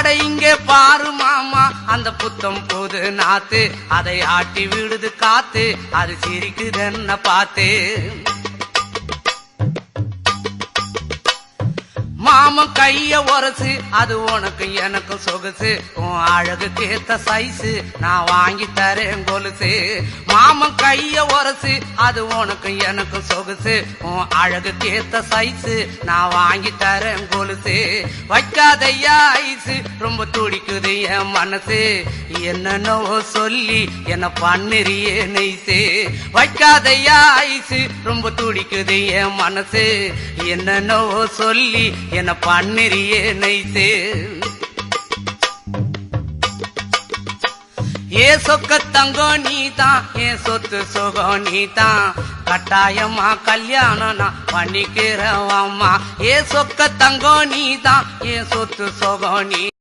அட இங்கே பாரு மாமா அந்த புத்தம் போது நாத்து அதை ஆட்டி விடுது காத்து அது சிரிக்குதுன்னு பார்த்து மாமன் கைய உரசு அது உனக்கு எனக்கு சொகுசு உன் அழகுக்கு ஏத்த சைஸு நான் வாங்கி தரேன் கொலுசு மாமன் கைய உரசு அது உனக்கு எனக்கு சொகுசு உன் அழகுக்கு ஏத்த சைஸு நான் வாங்கி தரேன் கொலுசு வைக்காதையா ஐசு ரொம்ப துடிக்குது என் மனசு என்னன்னோ சொல்லி என்ன பண்ணுறியே நெய்சு வைக்காதையா ஐசு ரொம்ப துடிக்குது என் மனசு என்னன்னோ சொல்லி என்ன பண்ணுறியே நைசு ஏ சொக்க தங்கம் நீதான் என் சொத்து சுகம் நீதான் கட்டாயமா கல்யாணம் நான் பண்ணிக்கிறவம்மா ஏ சொக்க தங்கம் நீதான் என் சொத்து சுகம் நீ